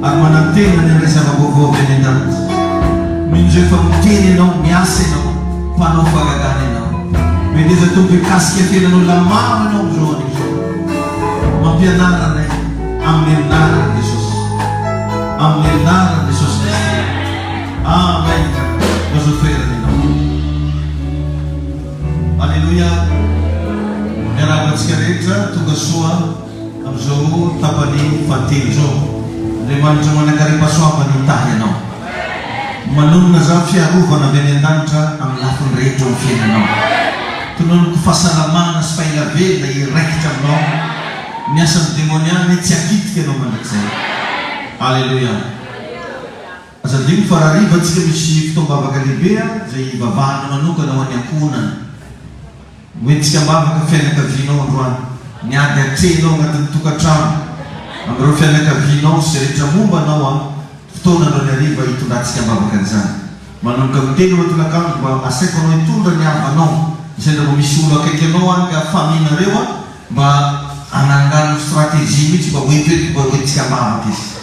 Armanantena nel reservoir venendante. Minje famtini no miase no pano fagagane no. Vedete tu che caschi che non la mano no giorni. Ma pianara ne ammirare Jesus. Ammirare Jesus. Amen. Cosa fare di no. Alleluia. Era la schiarezza tu che sua amzo tapani fatilzo. Leman cuma negara paswa panitahnya no. Manun nazafia ruva na venendanta ang lafon rejo fina no. Tunun kufasalaman spaila veda I rekta no. Niasam demonia ni tiakit ke no manakse. Haleluya. Asa dim farari batske mishif to baba galibea zai baba manuka na wanyakunan. Witska baba ka fena ka vino ruan. Nyaga telo ngatuka tram. Amro fena ka vino sereja mumba nawa tona no riba itu datska baba kanzan. Manun ka mtego tulakang ba aseko no itunda nya bano. Sendo ko misula ke kenoan ka famina rewa ba anangan strategi mi ba wete ba wetska baba kis.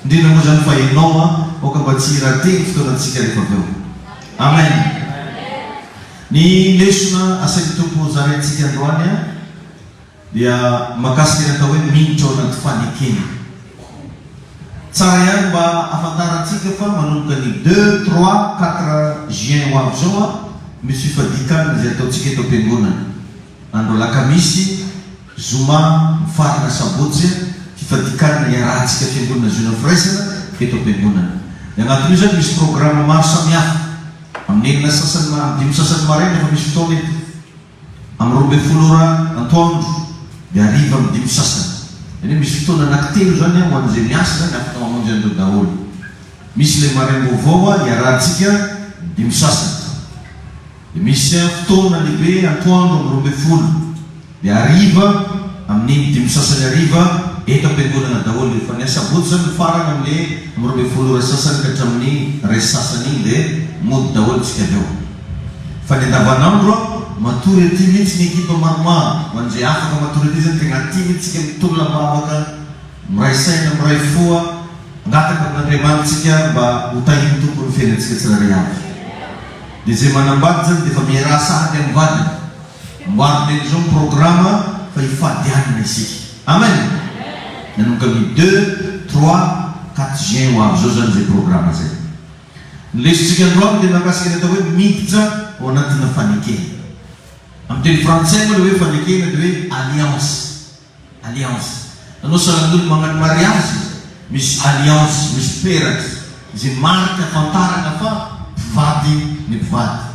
Ndino mo jan fa inoa o ka batsira ting to datska ko. Amen. Ni lesuna aseko po zaretsi kanwania. Dia makasih na kawin mincho na tufanikin. Saya ba afatara tika fa manungka ni 2, 3, 4 jien wa joa misi fadikan zeto tika to penguna. Ando la kamisi zuma farna sabutse fadikan ya ratsi ka penguna zuna fresna to penguna. Yang atuza mis programa masam ya. Amnin na sasan ma dim sasan mare na mis tolit. Amrobe fulura anton dari bang dim sasan. Ini misito na naktil zanya wanze nyasa na kama mmoja ndo dauli. Misle marembo voa ya ratika dim sasan. Misle fto na libe antoando mrobe ful. De arriva amnim dim sasan arriva eta pegona na dauli fanya sabutsan fara namle mrobe ful resasan kacamni resasani de mud daul skado. Fanya davanamro mature timits ni kito marma wanze aka ka mature dizan tengah timits kem tulla mawaka mraisai na mraifua ngata ka na reman sikya ba utahin tu conference ke tsararia di semana badzan di famira sa dem vad de zon programa fai fadian nisi amen nanung kami 2 3 4 juin wa zozan de programa se listigan rom de nakasih na tawe mitza onat na fanike. Amtil Fransai mo lewe fanike na lewe alliance. Alliance. Ano sa landul mga mariage, mis alliance, mis peras. Si marca fantara na fa vadi ni vad.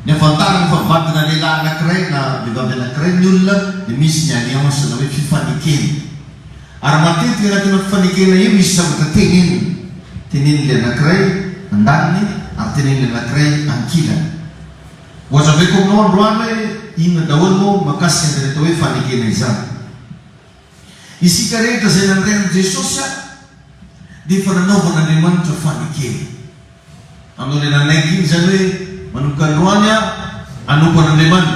Ni fantara na fa vadi na nila na kre na di ba na kre nulla di mis ni alliance na lewe fanike. Armatit kaya natin fanike na yung mis sa tingin. Tinin le na kre andani, artinin le na kre angkila. Wasabi ko noon ruane ina dawal mo makasya na ito ay fanike na isa. Isi kareta sa nandiyan Jesus di fananovo na naman sa fanike. Ano nila naging sabi manukan ruanya ano pa na naman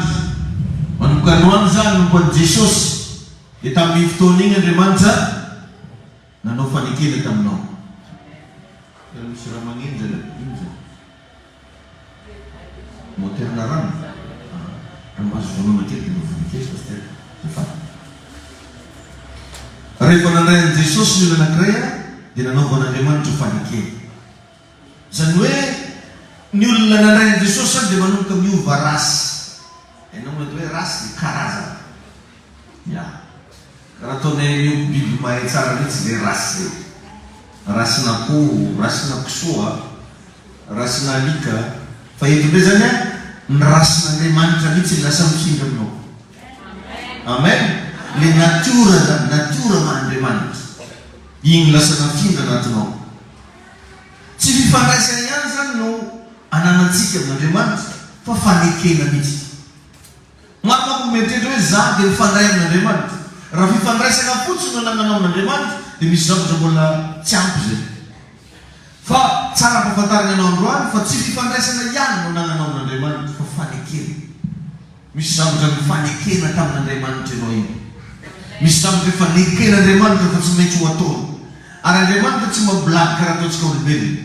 manukan ruan sa ano pa Jesus itami iftoning na naman sa nano fanike na tamno. Pero sila mangin dyan moderna ran. Mas volume aqui que não foi que você faz. Reconhecendo Jesus na creia, de novo na demanda de fanique. Zanue niul na ran Jesus de manum kamiu varas. E não é ras de caraza. Ya. Karato ne niu bibi mai tsara ni de ras. Ras na ku, ras na ksua, ras na lika. Fai itu bezanya ras na leman tradisi la samsingam no. Amen. Le natura man leman. Ying la sana finda na no. Si vi fa rasa yanza no ananatsika na leman fa fanike na miti. Maro mety hoe za dia mifandray amin'Andriamanitra. Raha fifandraisana fotsiny no nananao amin'Andriamanitra dia misy zavatra mbola tsy ampy zay. Fa tsara ampahafantarina ianao androany fa tsy fifandraisana ihany no nananao amin'Andriamanitra fa fanekena. Misy zavatra mifanekena tamin'Andriamanitra ianao iny. Misy zavatra faneken'Andriamanitra fa tsy maintsy ho ataony. Ary Andriamanitra tsy mahabolaka karaha ataontsika olombelona.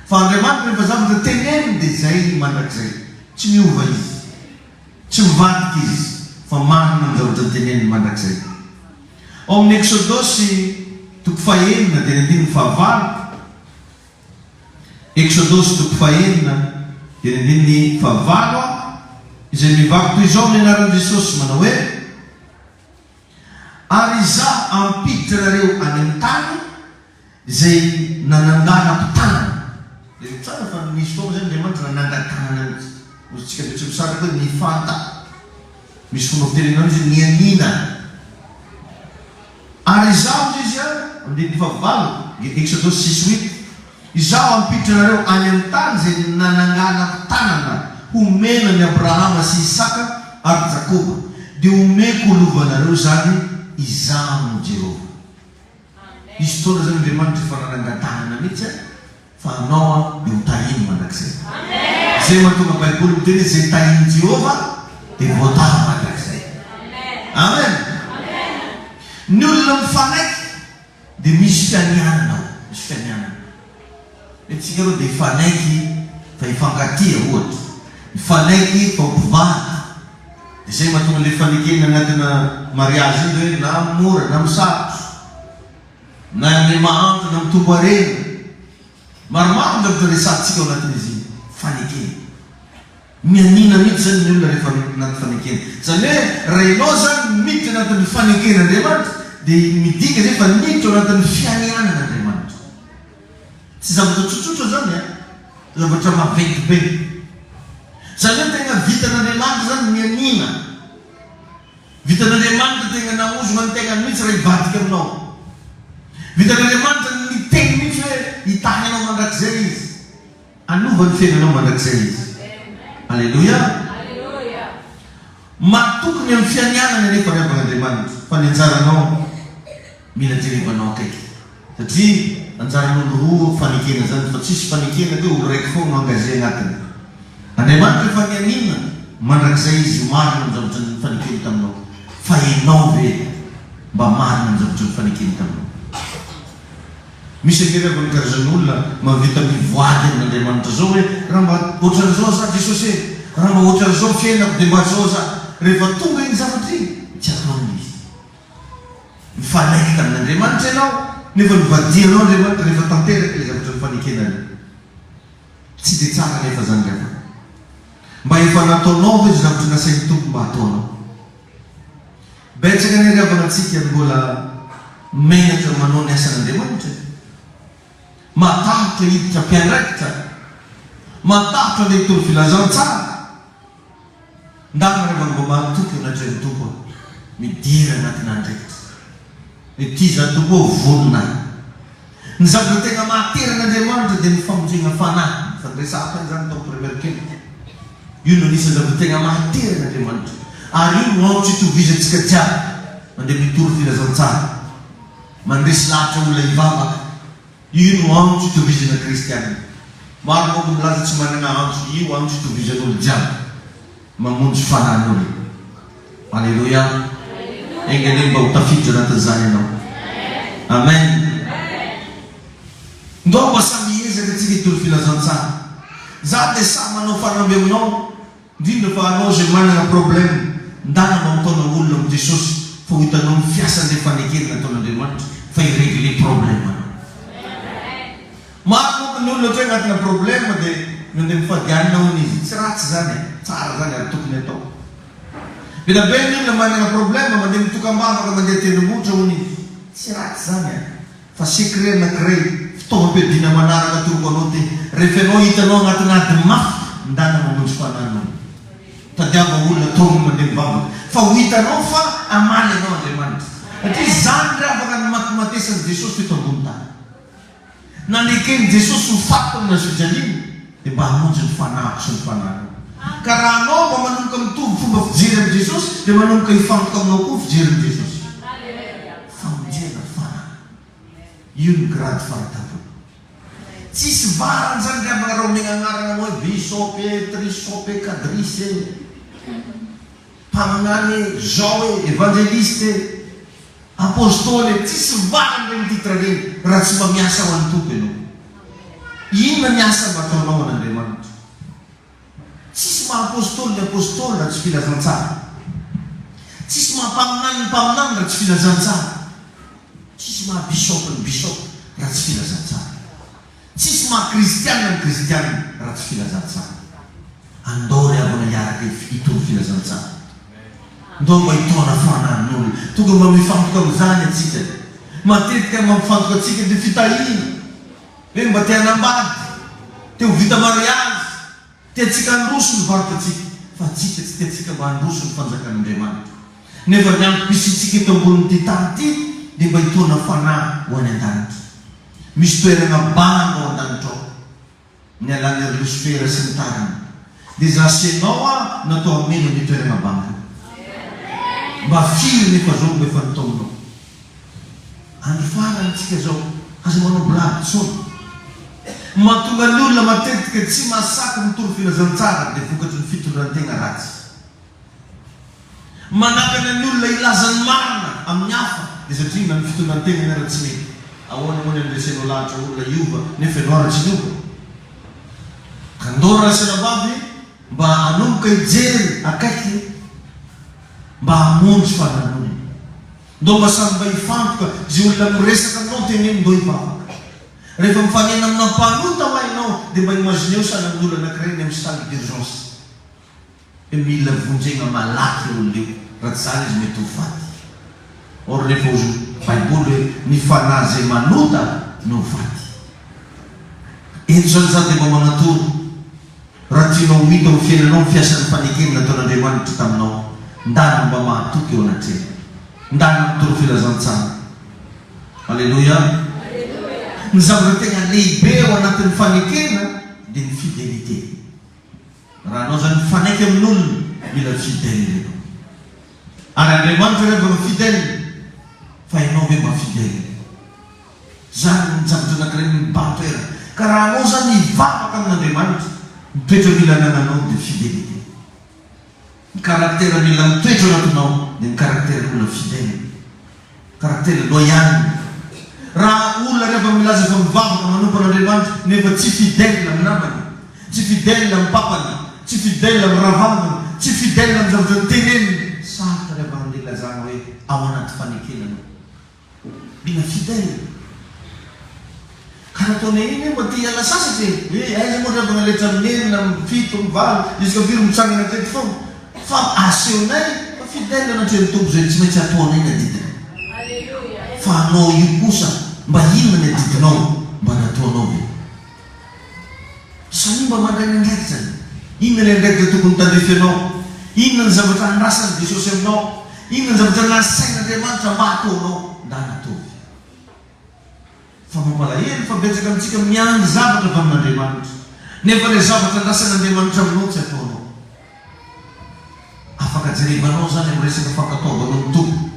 Fa Andriamanitra rehefa zavatra teneniny dia zay mandrakizay. Tsy miova izy. Tsy mivadika izy. Fa marina ny zavatra teneniny mandrakizay. Ao amin'ny Exodosy toko 9 dia 9:9. Exodosy toko 9 dia 9:9 izay mivaky toy izao ny anaran'i Jesosy manao hoe: ary izaho ampiditra anareo any amin'ny tany izay nananganako tanana. Dia tsara fa misy fotoana zay Andriamanitra nanangan-tanana mihitsy. Ozy tsika be tsy misaraka hoe nifanta. Misy fomba fitenenana izy nianina. Ary izaho izy amin'ny 9:9 Exodosy 6:8 izaho ampiditra anareo any amin'ny tany izay nananganako tanana homena ny Abrahama sy Isaka ary Jakoba, dia homeko olovanareo zany izaho no Jehova. Misy fotoana zany Andriamanitra fa nanangan-tanana mihitsy fa anao dia ho tahiny mandrakizay. Zay mahatonga Baiboly miteny zay tahiny Jehova dia voatava mandrakizay. Amen. Ny olona mifanaiky dia misy fianianana. Misy fianianana. Etsika aloha dia ifanaiky fa ifankatia ohatra. Ifanaiky fa mpivady. Dia zay mahatonga ilay fanekena anatina mariazy iny hoe na mora na misarotra, na amin'ny mahandro na mitombo harena. Maromaro ny zavatra resantsika ao anatin'izy iny. Fanekena. Mianina mihitsy zany ny olona rehefa anaty fanekena. Zany hoe raha ianao zany miditra anatin'ny faneken'Andriamanitra dia midika zay fa miditra ao anatin'ny fianianan'Andriamanitra. Tsy zavatra tsotsotra zany zavatra maventy be. Zany hoe tegna vitan'Andriamanitra zany mianina. Vitan'Andriamanitra tegna naozona ny tegna mihitsy raha hivadika aminao. Vitan'Andriamanitra ny tegna mihitsy hoe hitahy anao mandrakizay izy. Anova ny fiainanao mandrakizay izy. Alleluia. Matokony amin'ny fianianana nefa rehefan'Andriamanitra. Fa ny anjaranao mila jerevanao akaiky. Satria anjaran'olo roa fanekena zany fa tsisy fanekena dia olo raiky foana engagé agnatiny. Andriamanitra rehefa nianina mandrakizay izy marina ny zavatra ny fanekeny taminao. Fa ianao ve mba marina ny zavatra ny fanekeny taminao. Misy akereva ny karazan'olona mavita mivoady amin'Andriamanitra zao hoe raha mba ohatran'izao za Jesosy, raha mba ohatran'izao fiainako dia mba zao za. Rehefa tonga iny zavatra iny tsy ataony izy. Mifanaiky tamin'Andriamanitra ianao nefa mivadianao Andriamanitra rehefa tanteraka ilay zavatra ny fanekenany. Tsy dia tsara nefa zany rehefa. Mba efa nataonao izy zavatra nasain'ny tompo mba ataonao. Betsaka ny ravana antsika mbola menatra manao ny asan'Andriamanitra. Matahotra hiditra mpiandraikitra. Matahotra ilay toro filazantsara. Ndana rehefa mba matoky anatrehan'ny tompo midira anatin'andraikitra. Ity za tompo vonona. Ny zavatra tegna mahateran'Andriamanitra dia ny famonjena fanahy. Fandresahana zany tao première kely. Io no anisany zavatra tegna mahateran'Andriamanitra. Ary io no ao tsy itovisantsika jiaby. Mandeha mitoro filazantsara. Mandresy lahatra olona hivavaka. Io no ao tsy itovizana kristianina. Maro moa milaza tsy manana antso. Io ao tsy itovizan'olo jiaby. Mamonjy fanan'olo. Alleluia. Engany mba ho tafiditra anatin'izany ianao. Amen. Ndao mba samy ezaka antsika hitoro filazantsara. Za dia samy manao fanamby aminao. Indrindra fa anao zay manana problème. Ndana mba mitaona olona amin'ny Jesosy fa ho hitanao ny fiasan'ilay fanekena nataon'Andriamanitra fa hiregle problème anao. Maro moa ny olona ohatra hoe anatina problème dia mandeha mifadianina hoan'izy. Tsy ratsy zany. Tsara zany ary tokony atao. Vita be ny olona manana problème mandeha mitokam-bavaka mandeha tendrombohitra hoan'izy. Tsy ratsy zany fa secret anankiray fitaovam-piadiana manaraka toroko anao ty. Rehefa anao hitanao anatina ady mafy ndana mamonjy fananana. Tadiava olona tonga mandeha mivavaka. Fa ho hitanao fa amaly anao Andriamanitra. Satria zany ndray afaka ny matimatesan'i Jesosy fito ambony tany. Nanekeny Jesosy ho fato amin'ny azojaliana dia mba hamonjy ny fanahiko sy ny fananana. ka raha anao mba manomboka mitovy fomba fijery amin'ny Jesosy dia manomboka hifantoka aminao koa fijery amin'ny Jesosy. Famonjena fana. Io ny grady fahatapana. Tsisy varany zany dia manarao megnanarana anao hoe bisopy, trisopy, kadrisy, mpagnany Jean evangeliste, apôstôly, tsisy varany regny titra regny raha tsy mba miasa ho an'ny tompo ianao. Inona miasa mba ataonao an'Andriamanitra? Tsisy maha-apôstôly ny apôstôly raha tsy filazantsara. Tsisy maha-mpaminany ny mpaminany raha tsy filazantsara. Tsisy maha-bisopy ny bisopy raha tsy filazantsara. Tsisy maha-kristianina ny kristianina raha tsy filazantsara. Andao ry avana hiaraka itony filazantsara. Ndao mba hitaona fanan'olona. Tonga mba mifantoka amin'izany atsika. Matetika mampifantoka atsika dia fitahina. Hoe mba te hanambady, te ho vita mariazy, te atsika handroso ny varotatsika. Fa atsika tsy te atsika mba handroso ny fanjakan'Andriamanitra. Nefa ny ampipisitsika eto ambonin'ity tany ity dia mba hitaona fanahy ho any an-danitra. Misy toerana banga ao an-danitra ao. Ny alany Lucifera sy ny tariny. Dia zasenao natao ameno ny toerana banga. Mba firy nefa zao mba efa nataonao. Andro farany tsika zao aza manao blague tsony. Mahatonga ny olona matetika tsy mahasaky mitoro filazantsara dia vokatry ny fitondran-tegna ratsy. Manakana ny olona ilazany marina amin'ny hafa dia satria na ny fitondran-tegna ny ratsy mety. Ahoana moa ny andresenao lahatra olona iova nefa ianao ratsy iova. Ka ndao rasana vavy mba hanomboka hijery akaiky mba hamonjy fananony. Ndao mba samy mba hifantoka zay olona miresaka aminao teneny ndao hivavaka. Rehefa mifanena amina mpanota ho hainao dia mba imagineo sana amin'ny olona anankiray ny amin'ny salle d'urgence. Hoe mila vonjegna malaky olona eo raha tsy zany izy mety ho faty. Or rehefa ozy baiboly hoe ny fanahy zay manota no faty. Eto zany zany dia mba manatoro. Raha tianao hita ho fiainanao ny fiasan'ny fanekeny nataon'Andriamanitra taminao. Ndana mba mahatoky eo anatreny. Ndana mitoro filazantsara. Alleluia. Ny zavatra tegna lehibe ao anatin'ny fanekena dia ny fidelité. Raha anao zany mifanaiky amin'olona mila fidèle ianao. Ary Andriamanitra rehefa fidèle fa ianao hoe mafidèle. Zany ny zavatra anankiray mibampera. Ka raha anao zany hivavaka amin'Andriamanitra, mitoetra mila anananao dia fidélité. Ny karaktera mila mitoetra anatinao dia ny karaktera olona fidèle. Karaktera loyal. Raha olona rehefa milaza fa mivavaka manompo an'Andriamanitra nefa tsy fidèle amin'ny namany, tsy fidèle amin'ny papany, tsy fidèle amin'ny ravavany, tsy fidèle amin'ny zavatra ny teneniny, sarotra rehefa handeha lazana hoe ao anaty fanekenana. Mila fidèle. Ka nataonay iny mba te hiala sasatra hoe aiza moa rehefa naletra amin'enina, amin'ny fito, amin'ny valo, izy firy mitsangana teto foana. Fa asehonay fa fidèle anatrehan'ny tompo zay tsy maintsy ataonay ny adidina. Fa anao io kosa mba inona ny adidinao mba nataonao ve? Sany mba mandray ny andraiky zany. Inona ny andraiky dia tokony tandrefenao? Inona ny zavatra andrasany Jesosy aminao? Inona ny zavatra nasain'Andriamanitra mba ataonao? Nda nataovy. Fa mampalahelo fa betsaka amintsika miandry zavatra avy amin'Andriamanitra. Nefa ilay zavatra andrasan'Andriamanitra aminao tsy ataonao. Afaka jerevanao zany amin'ny resaka fankataovanao ny tompo.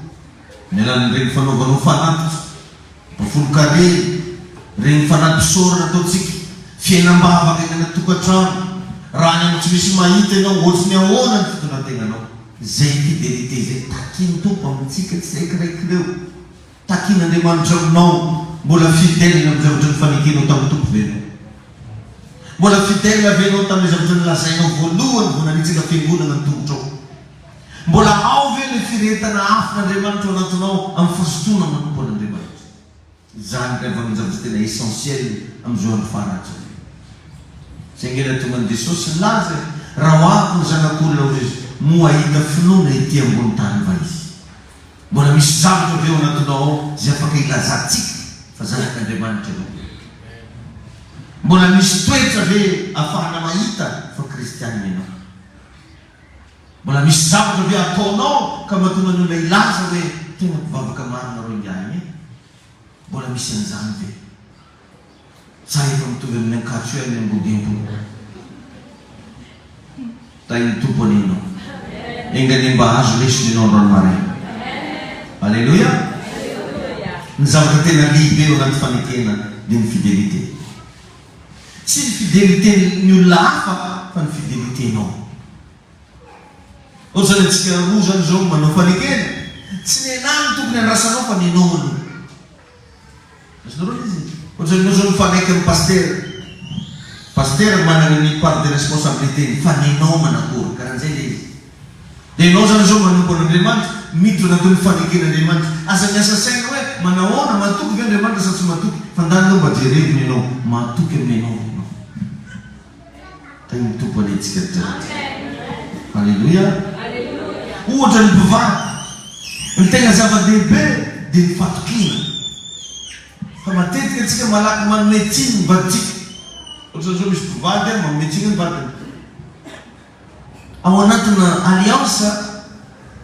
Ny alalany regny fanaovanao fanatitra, mafolo-kare, regny fanaty-pisaorana ataontsika, fiainam-bavaka eny anaty tokantrano, raha ny amin'ny tsy misy mahita ianao, ohatsy ny ahoana ny fitonantegnanao. Zay fidélité zay takiny tompo amintsika tsy zay kiraikireo. Takin'Andriamanitra aminao, mbola fidèle amin'ny zavatra ny fanekenao tamin'ny tompo venao. Mbola fidèle avenao tamin'ny zavatra ny lazainao voalohany vao nanitsaka fiangonana ny tongotrao. Mbola ao ve ny firetana hafin'Andriamanitra ao anatinao amin'ny fahasotoana manompo an'Andriamanitra. Zany rehefa ny zavatra tena essentiel amin'izao andro faratra. Zay ngena tonga an'i Jesosy laza raha ho avy ny zanak'olona hoy izy moa hita finoana ety ambony tany va izy. Mbola misy zavatra avy ao anatinao ao zay afaka ilazantsika fa zanak'Andriamanitra ianao. Mbola misy toetra ve ahafahana mahita fa kristianina ianao. Mbola misy zavatra ve ataonao ka mahatonga ny olona ilaza hoe tena mpivavaka marina reo indiany. Mbola misy an'izany ve? Sa efa mitovy amin'ny ankatso eo amin'ny ambodimbo. Tain'ny tomponino. Engany mba azo lesoninao androany maraina. Alléluia. Ny zavatra tena lehibe eo anaty fanekena dia ny fidélité. Tsy ny fidélité ny olona hafa fa ny fidéliténao. Ohatrany antsika roa zany zao manao fanekena, tsy ny anany tokony andrasanao fa ny nomony. Asinareo izy. Ohatrany anao zao mifanaiky amin'ny paster. Paster manana ny part de responsabilité fa ny nomana akory karan'izay le izy. Dia ianao zany zao manompo an'Andriamanitra, miditra natao ny faneken'Andriamanitra. Asa miasa saina hoe manao ahoana matoky ve Andriamanitra sa tsy matoky? Fandaninao mba jereviny ianao, matoky amin'ny ianao ianao. Tain'ny tompo anetsika rehetra. Alléluia. Ohatra ny mpivady, ny tegna zava-dehibe dia ny fatokina. Fa matetika antsika malaky manome tsiny ny vaditsika. Ohatra zao misy mpivady manome tsiny ny vadiny. Ao anatina alliance,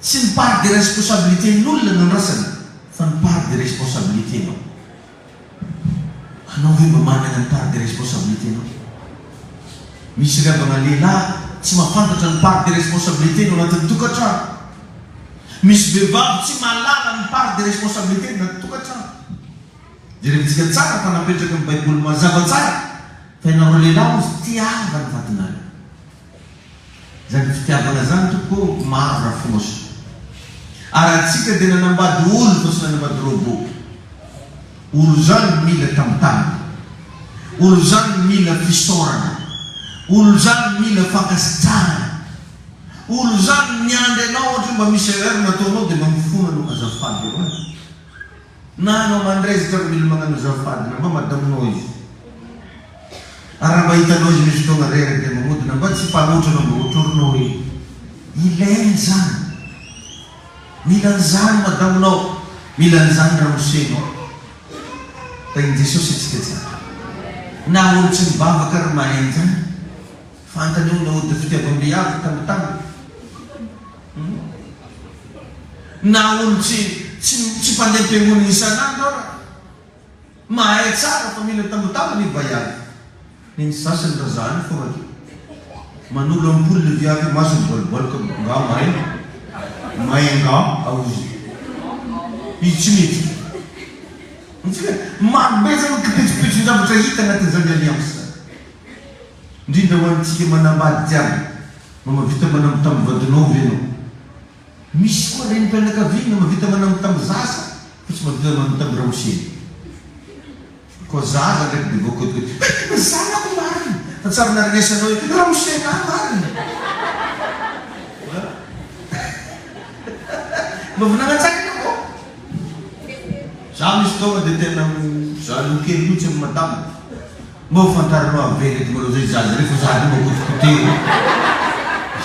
tsy ny part de responsabilité n'olona no andrasana, fa ny part de responsabilité nao. Anao hoe mba manana ny part de responsabilité nao. Misy ravana lehilahy tsy mahafantatra ny part de responsabilité no anatin'ny tokantrano. Misy vehivavy tsy mahalala ny part de responsabilité no anatin'ny tokantrano. Jerevintsika tsara fa napetraka amin'ny Baiboly mazava tsara fa ianareo lehilahy ozy tiava ny vadinareo. Zany fitiavana zany toko maro rafonosy. Ary atsika dia nanambady olo fa tsy nanambady robot. Olo zany mila tamotamo. Olo zany mila fisaorana. Olo zany mila fankasitrahana. Olo zany miandry anao ohatra mba misy heure nataonao dia mamifona no azafady eo. Na anao mandrezitra mila magnano azafady na mba madaminao izy. Ary mba hitanao izy misy fotoana reraka dia mamodina mba tsy mpanoatra mba otrorinao hoe ilainy zany. Mila an'izany madaminao. Mila an'izany ramosenao. Tain'i Jesosy itsika tsara. Na olo tsy mibavaka ary maheno zany. Fantany io na ody fitiavam-be avy tamotamo. Na olo tsy mpandeha am-piangonana isan'andro ara. Mahay tsara fa mila tamotamo ny vaiavy. Ny sasany razany fo raky. Manolo ampoly le viavy maso miboliboliky nga mahay. Mahay nga auzy. Izy tsy mety. Marobe zany kipetsopetson-javatra hita anatin'izany alliance. Indrindra ho antsika manambady jiaby. Mamavita manamotamo vadinao ve ianao. Misy koa reny mpianakaviana mavita manamotamo zaza fa tsy mavita manamotamo ramoseny. Koa zaza ndraiky dia voakotokoty. Zaza ko mariny. Fa tsara narinesanao hoe ramosena mariny. Mavinagnatsakina ko. Za misy fotoana dia tena zaza kely lotsy amin'ny madamo. Mba ho fantarinao avereky malao zay zaza rehefa zaza makotikotero.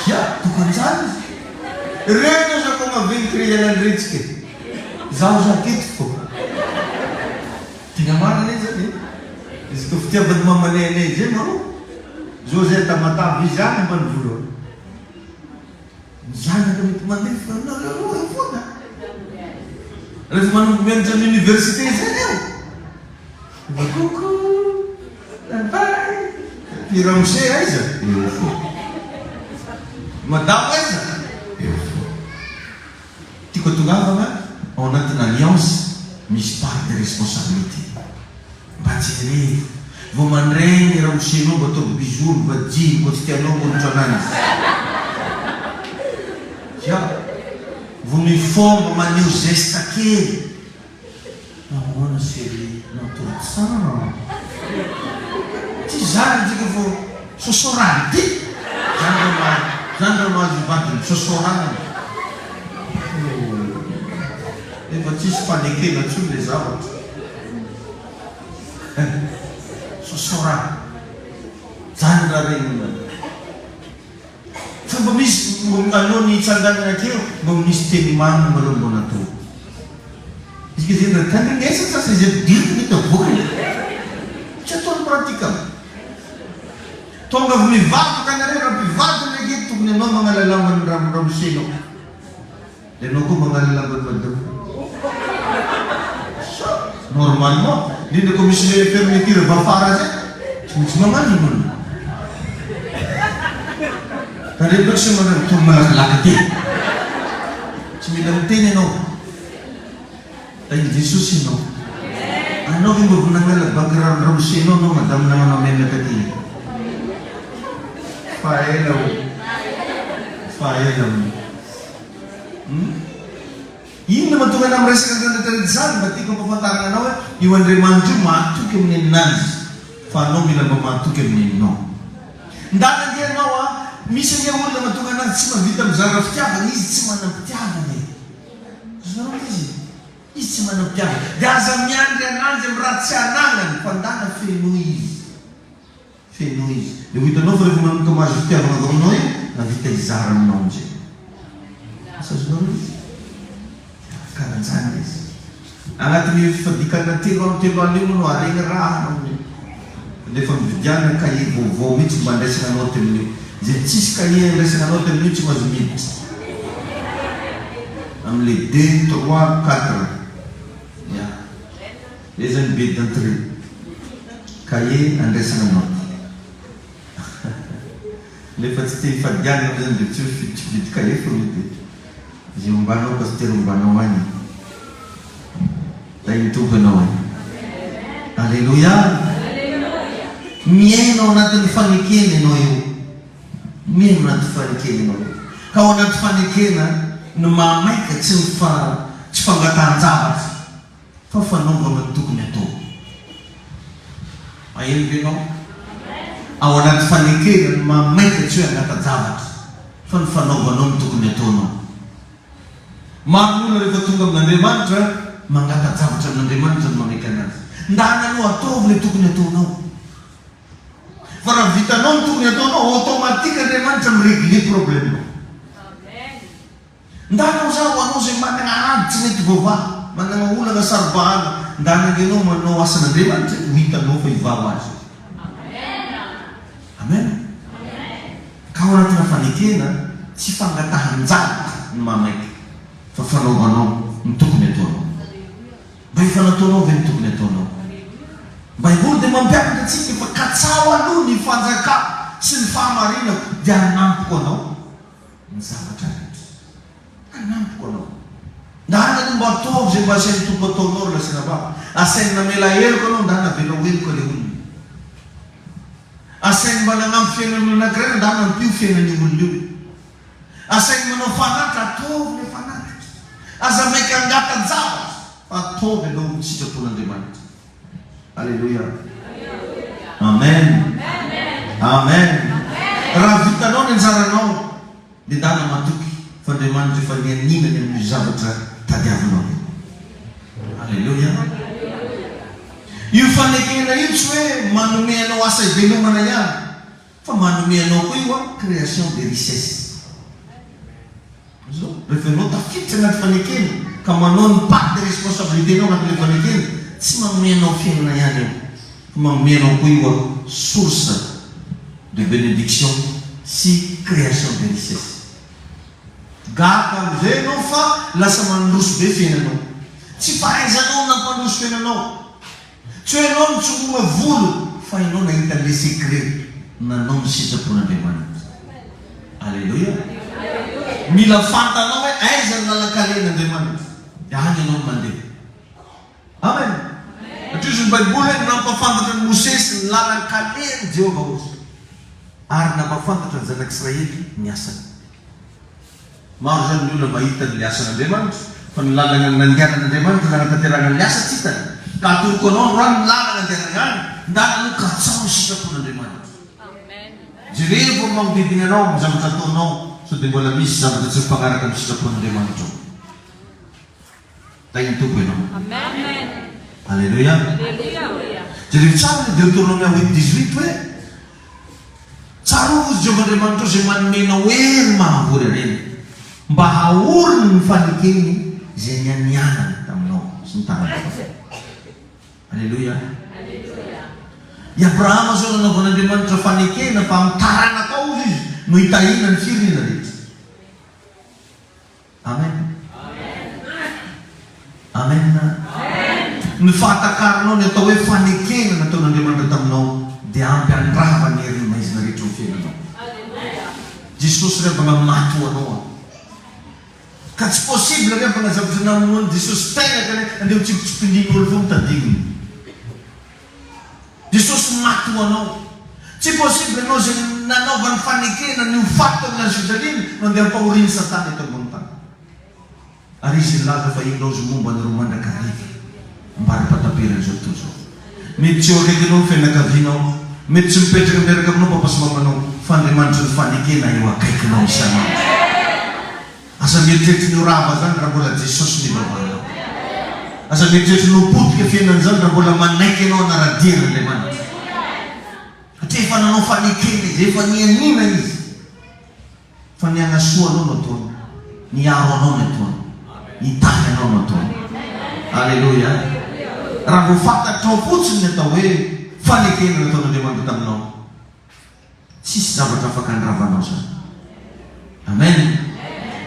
Ya, tokan'izany izy. Reno za ko maventy rehelan'iretsika. Zaho zakety fo. Tegna marina izy zany. Izy ko fitiavany mamanenay zay maro. Zao zay tamatavy izy zany ambany voalohany. Zany ka mety mandefa nareo foana. Rehefa manombo mianatra amin'université zany eo. Vakoko. Labai. Piramose aiza? Eo fo. Madamo aiza? Eo fo. Tiako tongavana ao anatin'ny alliance misy part de responsabilité. Mba jerevy. Vao mandregny ramosenao mba ataoko bijou mivadiny mba tsy tianao monitra ananjy. Tia. Vao mifomba maneho geste kely. Nahoana chérie, natorotsana. Ty zany tsika vao sosorany ty. Zany raha mahazo vadiny sosorany. Efa tsisy fanekena tsony le zavatra. Sosorany. Zany raha regny. Fa mba misy alohan'ny hitsanganana keo mba misy teny mamy malao mbo natao. Izy ke zay tandrinesa sasa izay mpidiriko mety avoakany. Tsy ataony pratika. Tonga avy mivakoka nareo raha mpivady ndraiky tokony anao mangalalamban'ny ramosenao. Dia anao koa mangalalamban'ny vadao. Normalement, indrindra koa misy le fermeture vafara zay, tsy maintsy magnano ino. Tadi bersama tu melak-lak dia. Sembilan tini no. Tapi Yesus no. Ano yung berbunang bagaran rusino no madam naman ang member tadi. Faelam. Ini naman tu kan mereka kan terlihat, berarti kau pemandangan nawa, iwan remanju matu kemenan, fano bila mematu kemenan. Ndak dia nawa, misalnya orang naman tu kan cuma kita berjaraf tiap, ini cuma nak tiap ni. Sebenarnya sih, ini cuma nak tiap. Dasarnya dia nanti beracanangan, pandangan fenuis. Dewi tu novel kemudian kemasuk tiap orang noi, nanti kita jaran nonje. Sebenarnya. Kanan sandis. Anak ni fadikan nanti orang tiba ni mulu ada yang rah ni. Defam jangan kaya vomit cuma dari sana hotel ni. Jenis kaya dari sana hotel ni cuma vomit. Ambil 2, 3, 4. Ya. Lesan bid dan 3. Kaya anda sana hotel. Lepas tu fadikan lesan bid kaya vomit. Zimbano pasti rumbano wani. Lain tu benar. Haleluya. Mieno natin fanikini noyo. Mieno natin fanikini noyo. Kau natin fanikina numamay ka tsifangatan zabat. Fafanong gamantuk nito. Ayun bino. Awan natin fanikina numamay ka tsifangatan zabat. Fafanong gamantuk nito no. Makmul dari ketunggam dan mantra mengatakan sahabat dan mantra mengikan. Ndak anu atau boleh tuknya tuno. Para vita non tuknya tuno otomatis dari mantra mereka problem. Ndak anu sahaja anu semana ngaji itu bawa mana ngula ngasarban ndak anu gino mano asan dari mantra vita no fai bawas. Amen. Kau nanti nafanikina sifang katahan zat mamai. Fafano untuk netono. Bai fanatono ventuk netono. Bai bude mampiak na tsiki fa katsawa lu ni fanzaka sin famarino janam kono. Nsabata. Anam kono. Dana ng bato je basen tu batonor la sinaba. Asen na melayer kono dana bilawil ko leun. Asen banangam feno na kren dana piu feno ni mundu. Asen mono fanata to ne fanata. Asa mereka angkatan zabat, atau belum sejauh pulang di mana. Haleluya. Amen. Amen. Ravita non sarano di dalam matuki, fandeman tu fandian ni dengan zabat tadi avno. Haleluya. Yufanike na yutwe manumia no asa belum mana ya. Manumia no kuiwa création de richesse. Referenota kita nak fanikin, kamanon part de responsabilité no nak fanikin, si mameno fin na yan, mameno kuiwa source de bénédiction, si création de richesse. Gaka veno fa la samandus be finano, si paesano na pandus finano, cioè non ci vuole volo, fai non intende secret, na non si sapuna de man. Alleluia. Mila fanta no eisen na kalian de man. Yahan non mande. Amen. Itu sebab bulan nampak fanta dan Moses lalan kalian jauh. Arna pa fanta dan zanak Israel niasan. Marjan dulu baitan niasan de man. Penlalangan nandian de man dengan keterangan niasan cita. Katur konon ran lalangan terangan dan lu kacau sisa pun de man. Amen. Jadi pun mau bibingnya no macam satu no. Sudah bola bisa betul pengarakan sudah pun dia mantu. Tapi itu benar. Amen. Haleluya. Jadi cara Deuteronomia 18 cara juga dia mantu zaman menawer mahurin. Bahawur fanikin jenyanyan tamno sentara. Haleluya. Ya Abraham sudah nak dia mantu fanikin na pangtaran na kaulis. Nuitain dan sirri dari. Amen. Amen. Nufata karno ne tawe fanikin na to nandiman tamno diampian rahapan ni mais na ritufin no. Jesosy rehefa maty anao ka tsy possible rehefa nazavatra namonoany Jesosy tegna ka andeha mitsipitsipindin'olo fo mitadininy Jesosy maty anao tsy possible anao zay nanaovany fanekena ny fato amina Jerusalem no andeha ampahoriny Satana eto ambony tany ary izy laza fa inao zo momba ny ro mandrakariva mbary pataperan'izao tontolo zao mety tsy oreky anao fianakavianao mety tsy mipetraka miaraka aminao papasomamanao fa Andriamanitra ny fanekena eo akaikinao isanandro asa mieritreritra ny rava zany raha mbola Jesosy mivavanao asa mieritreritra ny potika fiainany zany raha mbola manaiky anao anaradian'Andriamanitra satria efa nanao fanekena izy efa nianina izy fa nianasoa anao no ataony niaro anao no ataony nitahy anao no ataony alleluia raha vo fantatrao fotsiny ny atao hoe fanekena nataon'Andriamanitra taminao tsisy zavatra afaka andravanao zany amen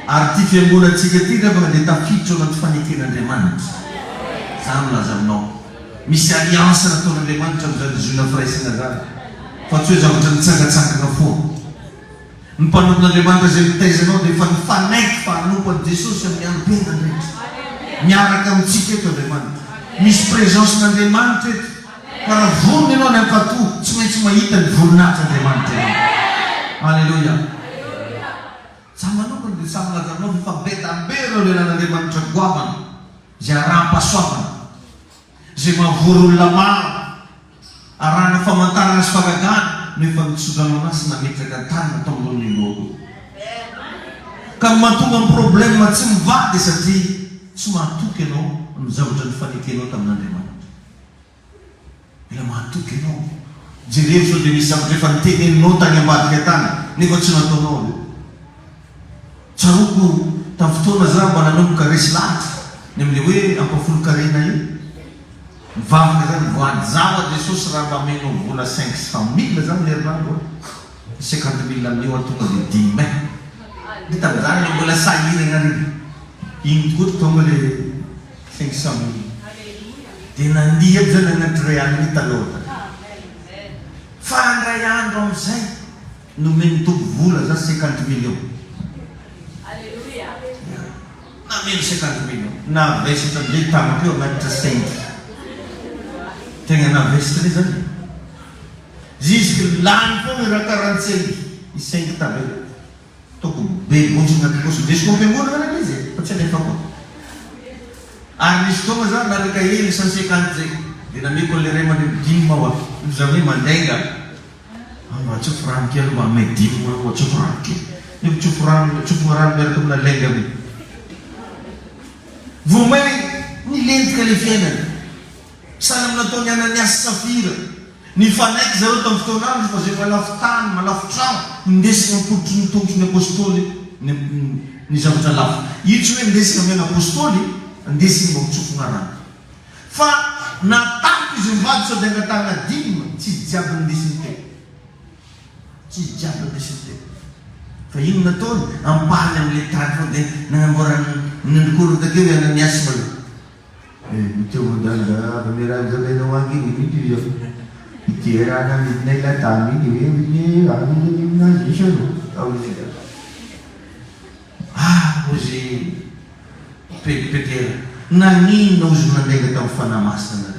ary ty fiangonantsika ty rehefa mandeha tafiditra ao anaty faneken'Andriamanitra zany milaza aminao misy alliance nataon'Andriamanitra am'zany zoina firaisana zany fa tsy hoe zavatra nitsangatsangana foana ny mpanompon'Andriamanitra zay mitaizanao dia efa nifanaiky fa hanompoan'i Jesosy amin'ny anompena rehetra miaraka amintsika eto Andriamanitra misy présencen'Andriamanitra eto ka raha vonona ianao ny ankatoa tsy maintsy mahita ny voninahitry'Andriamanitra ianao alleluia za manokana dia samy lazanao fa betambereo lelan'Andriamanitra goavana zay arahampasoavana zay mahavory olona maro arahana famantarana sy fagagana nefa mitsoranao anazy nametraka tany natao amin'ny loako ka mahatonga amin'ny problème tsy mivady satria tsy mahatoky ianao amin'ny zavatra ny fanekenao tamin'Andriamanitra mila mahatoky ianao jereo sao dia misy zavatra efa niteneninao tany ambadika tany nefa tsy nataonao tsaroko tamin'ny fotoana za mba nanomboka resy lahatra ny amin'le hoe ampafolo-karena io mivavaka zany voady zava Jesosy raha mba menao vola 500,000 zany lerinandro 50,000 amin'io tonga dia 10 mai dia tamin'izany le mbola sahirana ary iny tokoa tonga le 500,000 dia nandiha aby zany anaty ray andro taloha fa andray andro amin'izay nomeny toby vola za 50 millions na meno 50 millions na vesitra le tamako eo anaty 5 tegna navesitra zany jusque lany foana raha 45 i 5 tabe toko be bonjina koso desiko mpiangoana zany izy fa tsy alefa koa ary misy fotoana zany naraka hely 150 zay dia nameko le ray mandeha dimy maoa za hoe mandenga atsofo rano kely mba ame dimy ma atsofo rano kely nefa tsofo rano miaraka amina lenga ame vomay nilentika le fiainana sana aminataony Ananiasy Safira nifanaiky zareo tamin'ny fotoanandro fa zay malafo tany malafo trano ndesina mipoditry ny tongotry ny apôstôly ny zavatra lafo io tsy hoe ndesina amiana apôstôly ndesina mba mitsofona rano fa natako izy mivady sao dia angatahana dimy tsy jiaby ndesiny teo tsy jiaby ndesiny teo fa ino nataony ampaly amin'le tany fa dia nagnamboarany nandokoro takeo hoe Ananiasy malo miteo modanga amerazabenao angy iny io iterana midinay latamy iny hoe midiny aminazy isano aozy ozy petera nanina ozy nandaika tamin'ny fanamasina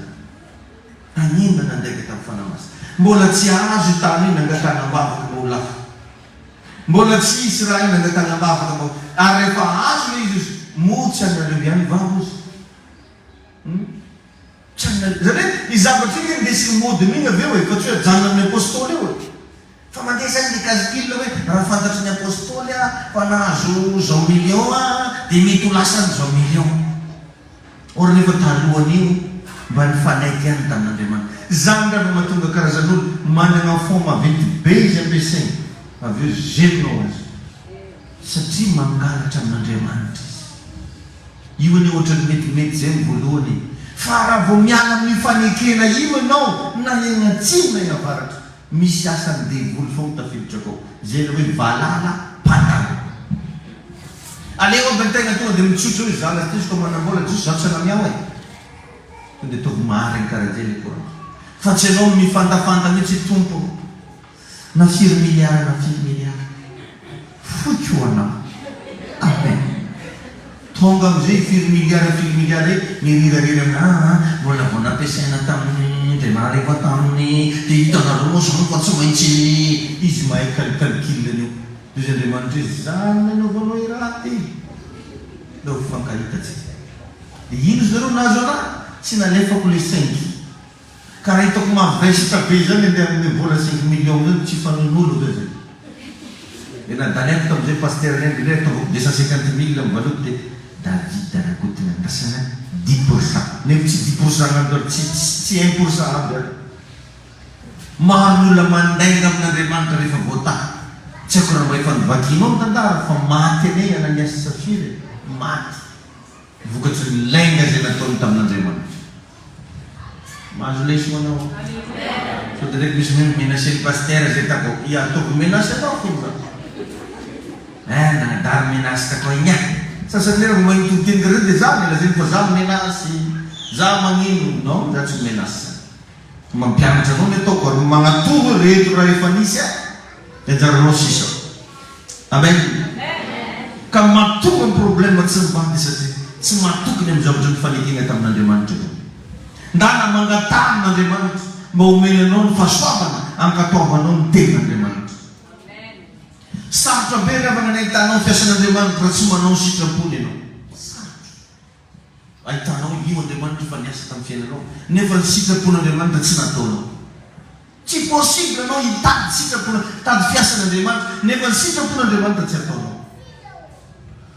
nanina nandaika tamin'ny fanamasina mbola tsy azo tany iny nangatana ambavaka mbao lafo mbola tsy isy raha iny nangatana ambavaka mbao ary rehefa azo le izy motsy anareo ihany vavozy zany hoe izavatra iny ndesiny modiny iny aveo e fa tsy hoe janona amin'ny apôstôly eo fa mandeha zany ny kazikilina hoe raha fantatry ny apôstôly fa nahazo zao million dia mety ho lasany zao million or nefa talohanyio mba nifanaiky ihany tamin'Andriamanitra zany raha mahatonga karazan'olo manana fond maventy be izy ampiasainy aveo zenonao azy satria mangalatra amin'Andriamanitra io any ohatrany metimety zay ny voalohany fa raha vo miala amin'ny fanekena io ianao na egnatsina iavaratra misy asany devoly fao tafiditra kao zay la hoe valala patalo aleo aby an-tegna tonga dia mitsotra hoe zala teziko manambola jiso za tsy anamiao e to dia tovy mariny karaha zay le koa fa tsy anao mifantafanta mihitsy tompo na 4 milliard na 5 milliard fotsy ho anao. Amen. Tonga amizay firy miliara mirirarira amina mbola vao nampiasaina tamin'ny Andriamanitra rehefa taminy dia hitanareo moa zao fa tsy maintsy izy mahay calcul io. Izy Andriamanitra izy zany nanaovanao raty leo fankahitatsika. Dia ino zareo nazo ana tsy nalefako le 5 ka raha hitako mavesitra be zany andeha amin'ny vola 5 millions zany tsy fanon'olo zay. Dia nadaleko tamin'izay pasteur Lendy le ataovako 250 000 mivaloko dia David rakotina andrasana 10%. Nefa tsy 10% andro tsy 1% aby ary. Maro olona mandainga amin'Andriamanitra rehefa voataha. Tsy haiko raha efa nivakinao mitandara fa maty anay Ananias Safira maty. Vokatry ny lainga zay nataony tamin'Andriamanitra. Mahazo leso anao. So direct misy menasy ny pasteur zay tako ataoko menasy anao fomba. Nagnadary menasy tako igny. Sasany lera mahintony teny gareo dia za milazany fa za menasy, za magnino. Non, za tsy menasy. Mampianatra anao ny ataoko ary magnatoro reto raha efa nisy dia anjaranao sisa. Amen. Ka matoky ny problème tsy mivady satria tsy matokony amin'ny zavatra ny fanekena tamin'Andriamanitra io. Ndana mangatany n'Andriamanitra mba omeny anao ny fahasoavana ankatoavanao ny tenin'Andriamanitra. Sarotra be rehefa nahitanao fiasan'Andriamanitra raha tsy manao sitrapony ianao. Sarotra. Ahitanao io Andriamanitra fa niasa tamin'ny fiainanao nefa ny sitrapon'Andriamanitra tsy nataonao. Tsy possible anao hitady sitrapona tady fiasan'Andriamanitra nefa ny sitrapon'Andriamanitra tsy ataonao.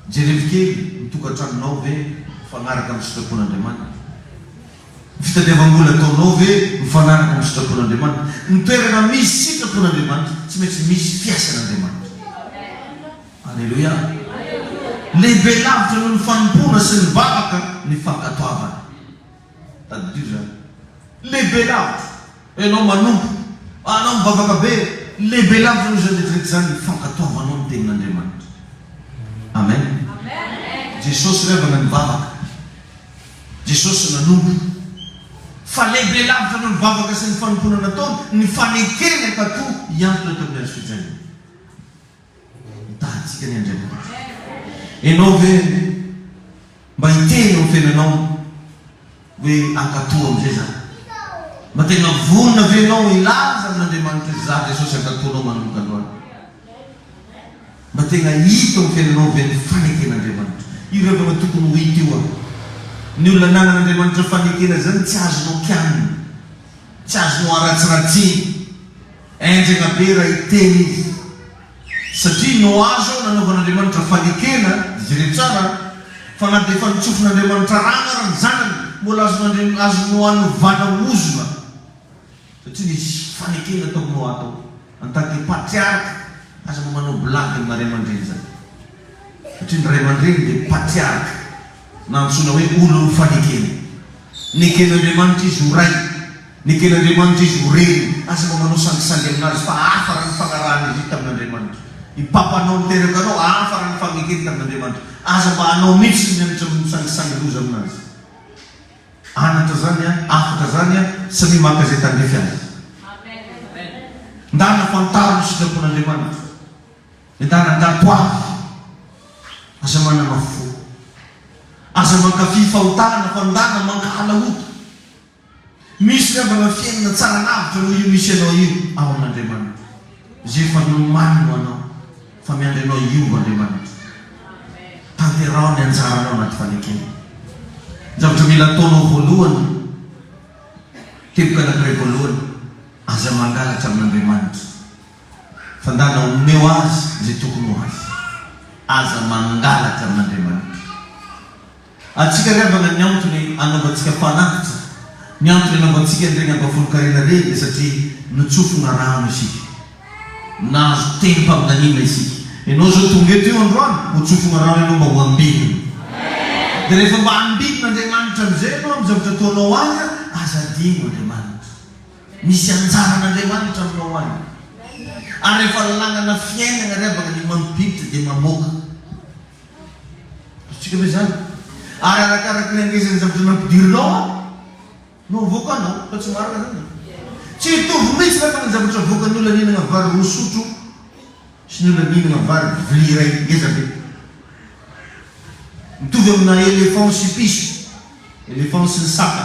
Jerevy kely mitokantranonao ve mifanaraka amin'ny sitrapon'Andriamanitra? Fitadiavam-bola ataonao ve mifanaraka amin'ny sitrapon'Andriamanitra? Ny toerana misy sitrapon'Andriamanitra tsy maintsy misy fiasan'Andriamanitra. Alléluia. Lehibe lavitra noho ny fanompona sy ny vavaka ny fankatoavana. Tadidio zany. Lehibe lavitra. Ianao manompo, anao mivavaka be, lehibe lavitra noho zany rehetrarehetra zany ny fankatoavanao ny tenin'Andriamanitra. Amen. Jesosy revana ny vavaka. Jesosy nanompo. Fa lehibe lavitra noho ny vavaka sy ny fanompona nataony ny fanekena tato iantona tamin'ny azo fijaliana. Tahatsika ny Andriamanitra. Ianao ve mba hiteny amin'ny fiainanao hoe ankatoa amin'izay zany? Mba tena vonona ve ianao ilaza amin'Andriamanitra za Jesosy ankatoanao manomboka androany? Mba tena hita amin'ny fiainanao ve ny faneken'Andriamanitra? Io revana tokony ho hita io a. Ny olona nanan'Andriamanitra fanekena zany tsy azonao kianina, tsy azonao aratsiratsiny, enjana be raha hiteny izy. Satria no azo nanaovan'Andriamanitra fanekena jere tsara fa na dia efa nitsofon'Andriamanitra rana raha ny zanany mbola azonao hanovana ozona. Satria nisy fanekena tokony atao antaky patriarka aza manao blague amin'ny ray aman-dreny zany. Satria ny ray aman-dreny dia patriarka na antsoina hoe olo fanekena. Neken'Andriamanitra izy ho ray, neken'Andriamanitra izy ho reny, aza manao sangisangy aminazy fa hafa raha ny fagnarahana izy tamin'Andriamanitra. Ipapanao niteraka anao hafa raha ny fanekena tamin'Andriamanitra. Aza mba anao mihitsy ny anatra misangisangy loza aminazy. Anatra zany a, afaka zany a, samy maka zay tandrefy azy. Ndana fantaro ny sitrapon'Andriamanitra. Ndana ndato avy. Aza manana fo. Aza mankafy fahotana fa ndana mankala ota. Misy revana fiainana tsara lavitra no io misy anao io ao amin'Andriamanitra. Zay fa nomanino anao fa miandry anao io Andriamanitra. Tanterao ny anjaranao anaty fanekena. Zavatra mila ataonao voalohany, teboka anankiray voalohany, aza mangalatra amin'Andriamanitra. Fa ndana omeo azy zay tokony ho azy. Aza mangalatra amin'Andriamanitra. Atsika revana ny antony anaovantsika fanafitra, ny antony anaovantsika ndregny ambavolo-karena reny satria nitsofona rano isika. Nahazo teny mpaminanina isika. Ianao zao tonga eto io androany, ho tsofona rano ianao mba ho ambinina. Dia rehefa mba ambinina Andriamanitra amin'izay ianao amin'ny zavatra ataonao azy, aza adino Andriamanitra. Misy anjaran'Andriamanitra aminao azy. Ary rehefa lagnana fiainana revana ny mampiditra dia mamoaka. Tsika ve zany? Ary arakaraky ny angezany zavatra nampidirinao no voakanao fa tsy marina zany. Tsy hitovy mihitsy rehefa ny zavatra voakan'olona ninana vary roa sotro sy ny olona mihinana vary vilia iray ngeza be. Mitovy amina éléphant sy piso, éléphant sy ny saka.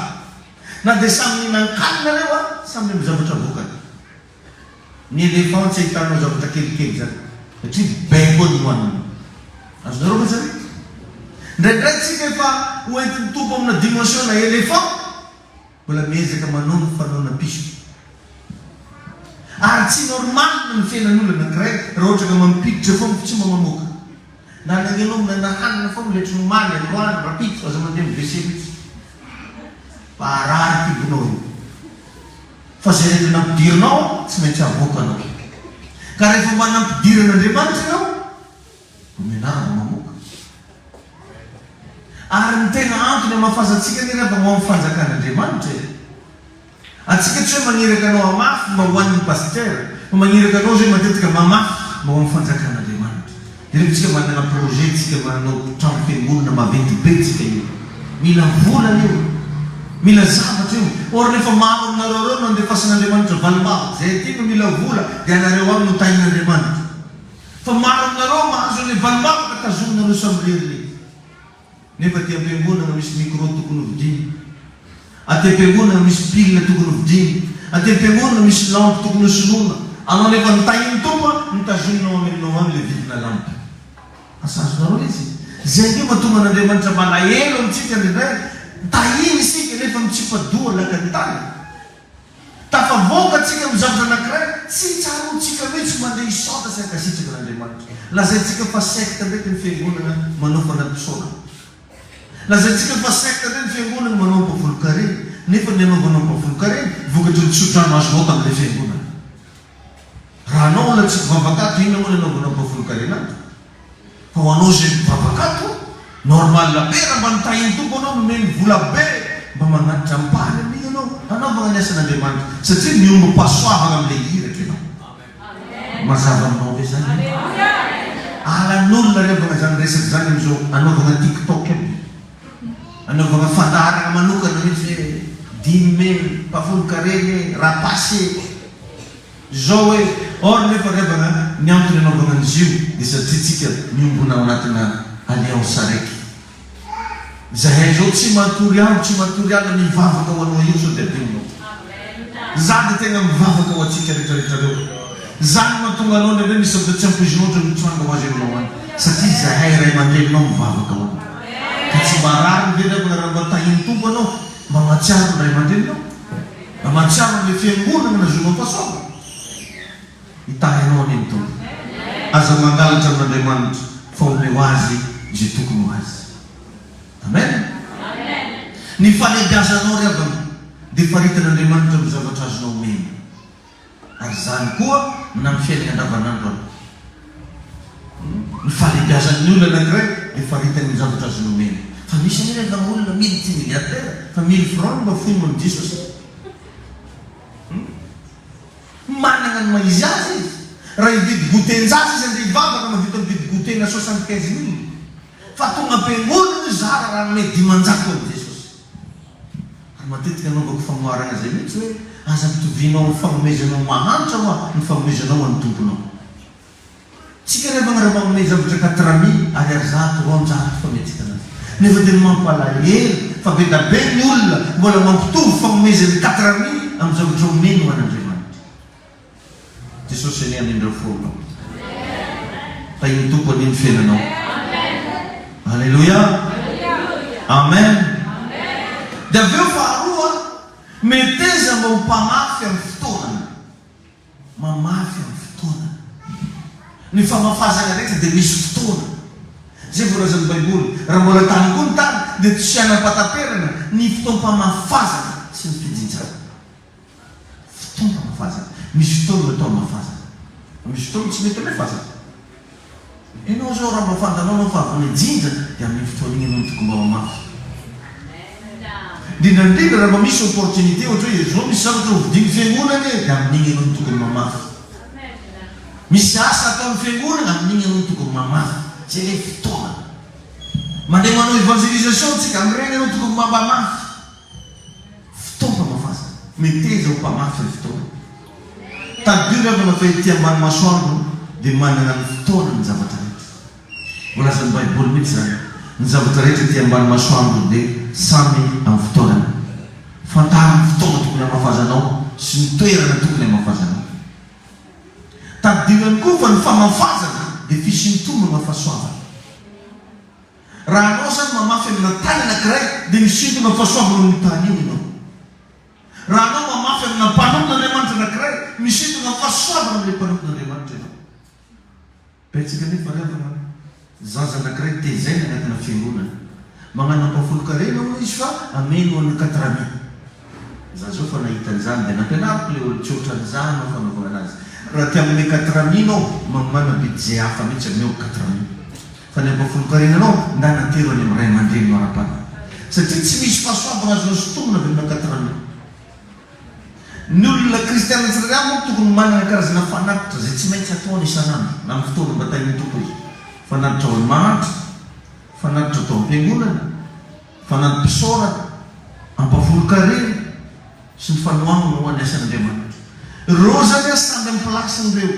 Na dia samy mihinan-kanina reo a, samy amin'ny zavatra vokany. Ny éléphant tsy ahitanao zavatra kelikely zany, satria bain koa ny hoanina. Azonareo fa zany? Ndraindray tsika efa hoentin'ny tompo amina dimension na éléphant, mbola miezaka manao ny fanaona piso. Ary tsy normal ny fiainan'olona anankiray raha ohatra ka mampiditra foana tsy mamamoaka. Na nangenao na hanina foana le tromaly androany rapiditra fa aza mandeha miVC mihitsy. Fa arary tibonao io. Fa zay rehetra nampidirinao tsy maintsy avoaka anao. Ka rehefa manampidiry an'Andriamanitra ianao, menara mamoaka. Ary ny tena antony amahafazatsika ny rehefa ho amin'ny fanjakan'Andriamanitra. Atsika tsy hoe maniraka anao amafy mba ho an'ny pasteur, fa maniraka anao zay matetika mamafy mba ho amin'ny fanjakan'Andriamanitra. Dia tsika manana projet, tsika manao trano fiangonana maventy be tsika io. Mila volana io, mila zavatra io. Or rehefa maro aminareo reo no andefasan'Andriamanitra valimbago, zay ty no mila vola dia anareo aby no tahin'Andriamanitra. Fa maro aminareo mahazo ilay valimbago ka tazominareo sambilely. Nefa ty am-piangonana misy micro tokony hovidiny. Aty am-piangonana misy pile tokony hovidiny. Aty am-piangonana misy lampe tokony hosoloina. Anao nefa nitahin'ny tompo nitazonina aminao any le vidina lampe. Asazonareo izy. Zay ndio mahatonga an'Andriamanitra malahelo amintsika ndraindray. Tahiny isika nefa mitsipadoa laka ny tany. Tafavoaka tsika amin'ny zavatra anankiray, tsy tsarontsika mihitsy mandeha isaota sy ankasitraka n'Andriamanitra. Lazaintsika fa secte ndraiky ny fiangonana manao fanapisaona. Lazaintsika fa secte ndraiky ny fiangonana manao mpavolo-karena. Nefa ny anaovanao mpavolo-karena vokatry ny tsodrano azonao tamin'ilay fiangonana. Raha anao ola tsy mivavakato, ino moa ny anaovanao mpavolo-karena? Fa ho anao zay mivavakato, normal be raha mba nitahin'ny tompo anao nomeny vola be mba manatitra ampany amin'iny anao anaovana ny asan'Andriamanitra satria miombo pasoavana amin'ilay hiraka ianao. Mazava aminao ve zany? Alan'olona revana zany resaky zany amizao anaovana TikTok anaovana fandarana manokana mihitsy hoe 10 mpavolo-karena rapasy zao hoe or nefa revana ny antony anaovana an'izio dia satria tsika miombona ao anatina alliance araiky. Zahay zao tsy matory ala mivavaka ho anao io sao dia adinonao. Zany tena mivavaka ho atsika rehetrarehetra reo. Zany mahatonga anao ndraindray misy zavatra tsy ampoizinao mitranga ho azy aminao any. Satria zahay ray aman-dreninao mivavaka ho anao. Ka tsy marary ve revana raha mba tahin'ny tompo anao mba matsiaro ny ray aman-dreninao. Mba matsiaro le fiangonana nazonao pasoava. Itahy anao any ny tompo. Aza mangalatra amin'Andriamanitra fa omeo azy zay tokony ho azy. Amen. Ny falebiazanao revana dia faritan'Andriamanitra amin'ny zavatra azonao omena. Ary zany koa na amin'ny fiainana andavanandro any. Ny falebiazan'ny olona anankiray dia faritany ny zavatra azonao omena. Fa misy an'ireo olona 1000 milliardaire fa 1000 francs mba foiny amin'ny Jesosy. Manana ny maizy azy izy. Raha hividy gotenjasy izy andeha hivavaka mavita mividy gotena 75 000. Fa tonga am-piangonana zara raha nome 500 amin'ny Jesosy. Ary matetika anaovako famoarana zay mihitsy hoe aza mitovianao ny fanomezanao mahantra hoa ny fanomezanao amin'ny tomponao. Tsika rehefa raha manome zavatra 4 000 ary 300 fametsika anazy. Nefa dia mampalahelo fa be da be ny olona mbola mampitovy fanomezany 4 000 amin'ny zavatra omeny ho an'Andriamanitra. Jesosy aniany indreo folo. Tahin'ny tompo aniny fiainanao. Alléluia. Amen. Dia aveo faharoa meteza mba ho mpamafy amin'ny fotoana. Mamafy amin'ny fotoana. Ny famafazana rehetra dia misy fotoana. Zay voalazan'ny Baiboly. Raha mbola tany koa ny tany dia tsy hanapataperana ny fotoam-pamafazana sy ny fijinjana. Fotoam-pamafazana. Misy fotoana atao mafazana. Misy fotoana tsy mety mafazana. Ianao zao raha mafantanao anao fa avy jinja dia amin'ny fotoana iny ianao tokony mba mamafy. Indrindrandrindra raha misy opportunité ohatra hoe zao misy zavatra hovidiny fiangonana dia amin'iny ianao tokony mamafy. Misy asa atao amin'ny fiangonana amin'iny ianao tokony mamafy. Zay ilay fotoana. Mandeha manao évangélisation tsika amin'ireny ianao tokony mamafy. Fotoana mafazana. Meteza ho mpamafy ny fotoana. Tadiro avy na fa ety ambany masoandro dia manana ny fotoana ny zavatra rehetra. Volazan'ny baiboly mihitsy zany, ny zavatra rehetra dia ambany masoandro dia samy amin'ny fotoanana. Fantara ny fotoana tokony hamafazanao sy ny toerana tokony hamafazanao. Tadidio ihany koa fa ny famafazana dia fisintomana fahasoavana. Raha anao zany mamafy amina tany anankiray dia misintona fahasoavana amin'ny tany io ianao. Raha anao mamafy amina mpanompon'Andriamanitra anankiray, misintona fahasoavana amin'ilay mpanompon'Andriamanitra ianao. Betsaka nefa revana zaza anankiray tezaina anatina fiangonana, magnano ampafolo-karena moa izy fa ameno ny 4 000. Za zao fa nahita an'izany dia nampianariko ilay olo tsotra an'izany no fanaovana anazy. Raha ty amin'ny 4 000 anao mamana budget hafa mihitsy ameo 4 000. Fa ny ampafolo-karena anao ndanatero any amin'ny ray aman-dreny no ara-pana. Satria tsy misy fahasoavana azonao sotomina avy amina 4 000. Ny olona kristiana tsirairay moa tokony manana karazana fanatitra zay tsy maintsy ataony isanandro na amin'ny fotoana mba tain'ny tompo izy. Fanatitra ao amin'ny mahantra, fanatitra atao am-piangonana, fanatitra mpisaorana, ampafolo-karena sy ny fanohanana ho any asan'Andriamanitra. Reo zany samby amin'ny plasin'ireo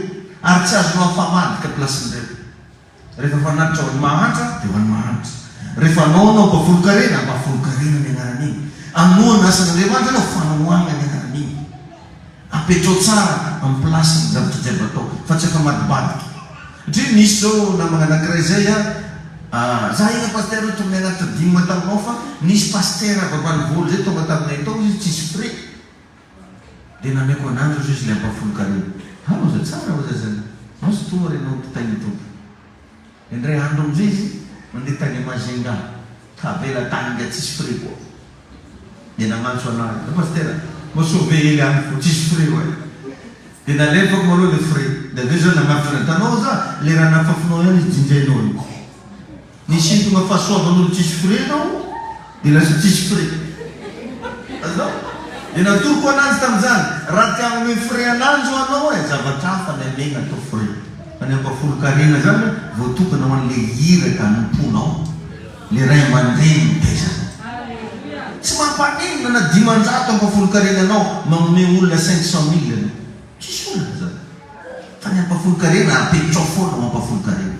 ary tsy azonao afamadika plasin'ireo. Rehefa fanatitra ao amin'ny mahantra dia ho any mahantra. Rehefa anao ampafolo-karena, ampafolo-karena ny anaran'iny. Anohana asan'Andriamanitra anao fanohanana ny anaran'iny. Apetrao tsara amin'ny plasiny zavatra jiaby atao fa tsy afamadibadika. Satria nisy zao namana anankiray zay za ina paster tonga anatitra 5 mataminao fa nisy paster babany voly zay tonga taminay tao izy tsisy frais. Dia nameko anandro izy le ampafolo-karena. Za tsara ho zazany. Ao sy tonga renao tainy tompo. Indray andro amizay izy mandeha tany Mazenga, tavela tany nga tsisy frais koa. Dia namantso anazy, paster mo sauve hely any fo tsisy frais hoe. Dia nalefako maloha le frais. Dia aveo zao namafina tanao za le raha nafafinao ihany izy jinjainao io. Nisintona fahasoavan'olo tsisy frais anao dia lasa tsisy frais. Azao? Dia natoroko anazy tamin'izany, raha ty amin'ny frais ananjo anao e zavatra hafa ny amegna atao frais. Fa ny ampafolo-karena zany voatokana ho an'le hiraka nomponao, le ray aman-dreny mitezana. Tsy mampanenina na 500 ampafolo-karena anao magnome olona 500 000 anao. Tsisy olona zany. Fa ny ampafolo-karena apetrao foana ao ampafolo-karena.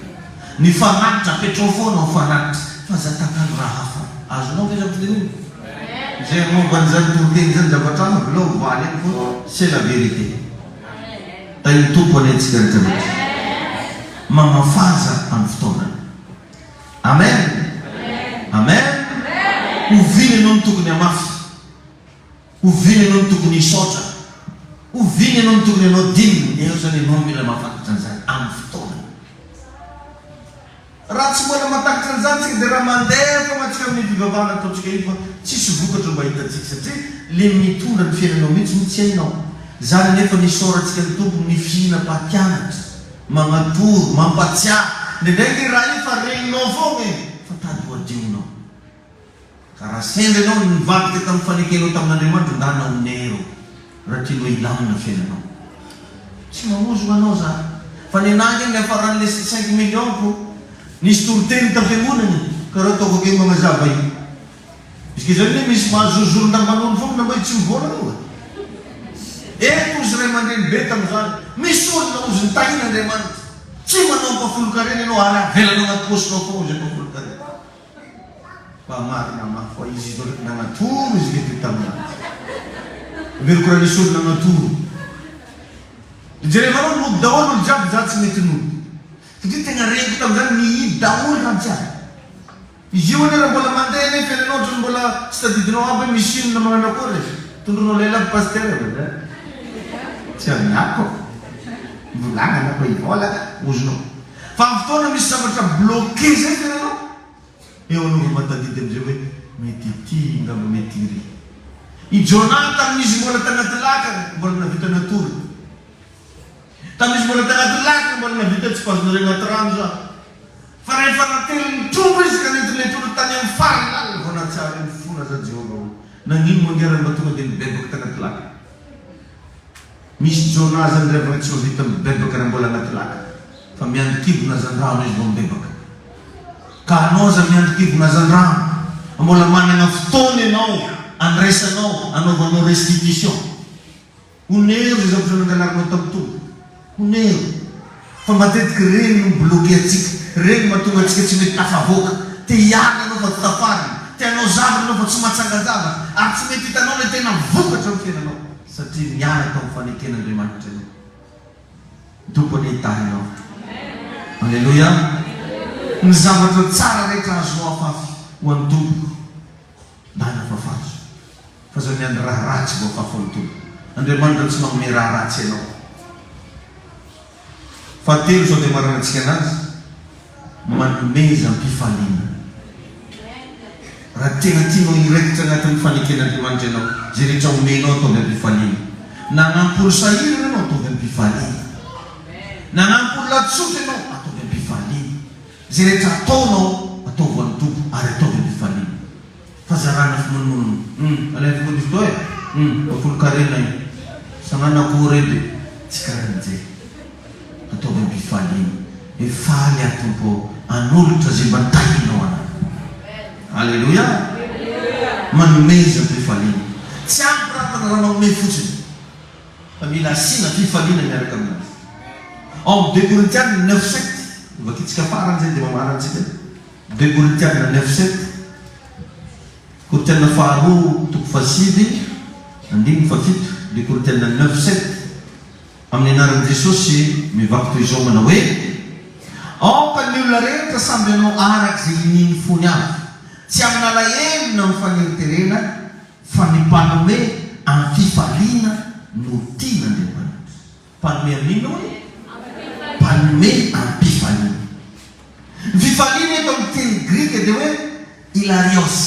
Ny fanatitra apetrao foana ao fanatitra. Fa zatakano raha hafa. Azonao ve zavatra teniny? Zay momba an'izany toroteny zany zavatra ano bilao valy any fo, c'est la vérité. Tainy tompo any antsika rehetrarehetra. Mamafaza amin'ny fotoanany. Amen. Amen. Hoviny ianao ny tokony hamafy. Hoviny ianao ny tokony hisaotra. Hoviny ianao ny tokony ianao dininy. Eo zany ianao mila mahafantatra an'izany amin'ny fotoanany. Raha tsy mbola mahatakatra an'izany tsika dia raha mandeha fa matsika amin'ny fivavahana ataontsika io fa tsisy vokatra mba hitantsika satria le mitondra ny fiainanao mihitsy no tsy hainao. Zany nefa nisaorantsika ny tompo ny fihinam-pampianatra, magnatoro, mampatsiahy. Ndraindraiky raha io fa regninao foana e, fa tady ho adionao. Ka raha sendra ianao nivadika tamin'ny fanekenao tamin'Andriamanitra ndana onero raha tianao ilamina fiainanao. Tsy mamozona anao zany. Fa ny anangy ny afaran'le 5 millions ko nisy toroteny tam-piangonany ka raha ataoko ake magnazava io. Izy zany hoe misy mahazozolona manolo foana mba tsy mivola anao. Eto izy ray aman-dreny be tamin'izany. Misy olona ozy ny tahin'Andriamanitra. Tsy manao ampafolo-karena ianao ary avelanao anaty posinao foana ozy ampafolo-karena. Fa marina mafy fa izy izy nanatoro izy le ty taminazy. Veriko raha nisy olona nanatoro. Jerevanao nody daholo olo jiaby za tsy mety nody. Satria tegna reniko tamin'izany mihidy daholo raha jiaby. Izy io raha mbola mandeha nefa ianao ohatrany mbola tsy tadidinao aby misy inona magnano akory. Tondronao lehilahy paster. Tsy aminako. Volagna na hivola ozonao. Fa amin'ny fotoana misy zavatra bloqué zay fiainanao. Eo anao matadidy am'izay hoe mety ity ngamba mety ry. I Jonah tamin'izy mbola tanaty lakana mbola navita natory. Tamin'izy mbola tanaty lakana mbola navita tsy pazonareo anaty rano za. Fa rehefa natelo ny trombo izy ka nentin'ilay trombo tany amin'ny farany lany vao natsara ny fona za Jehova olo. Nanino mangerany mba tonga dia mibebaka tanaty lakana. Misy Jonah zany rehefa tsy mavita mibebaka raha mbola anaty lakana. Fa miandikivona zan-drano izy vao mibebaka. Ka anao za miandikivona zan-drano. Mbola manana fotoana ianao andraisanao anaovanao restitution. Onero zay zavatra nangalarinao tamin'ny tompo. Onero. fa matetika regny mibloke atsika, regny mahatonga atsika tsy mety tafavoaka. Te hiany anao fa tsy tafariny, te hanao zavatra anao fa tsy mahatsangazavatra, ary tsy mety hitanao ilay tena vokatra amin'ny fiainanao satria mianaka amin'ny faneken'Andriamanitra ianao. Tompony hitahinao. Alleluia. Ny zavatra tsara rehetra azonao afafy ho an'ny tompo dana fafazo. Fa zao niany raha ratsy vao afafy ho an'ny tompo. Andriamanitra tsy manome raha ratsy ianao. Fahatelo zao dia maranantsika anazy, manomeza mpifaliana. Raha tena tianao iraikitra agnatin'ny faneken'Andriamanitra ianao, zay rehetra omenao ataovy am-pifaliana. Nanampolo sahirana ianao ataovy am-pifaliana. Nanampolo latsotra ianao ataovy am-pifaliana. Zay rehetra ataonao ataovy ho an'ny tompo ary ataovy am-pifaliana. Fazarana fimonomono. Alay fimony fotoa e. Bafolo karena io. Sanana akory be. Tsy karan'izay. Ataovy am-pifaliana. Efaly a tompo anolotra zay mba tahinao ana. Alleluia. Manomeza am-pifaliana. Tsy ampy raha manome fotsiny. Fa mila asina fifaliana miaraka aminazy. En 2 Corinthiens 9:7. Vakitsika farany zay dia mamarantsika. 2 Corinthiens 9:7. Corinthiens faharoa toko fasivy andimy fafito. 2 Corinthiens 9:7. Amin'ny anaran'i Jesosy mivaky toy izao manao hoe: aoka ny olona rehetra samby ianao araka zay ininy fony avy, tsy amin'ny alahelo na amin'ny faneriterena, fa ny mpanome amin'ny fifaliana no tian'Andriamanitra. Mpanome amin'ino hoe? Mpanome amin'ny fifaliana. Ny fifaliana eto amin'ny teny grika dia hoe hilarios.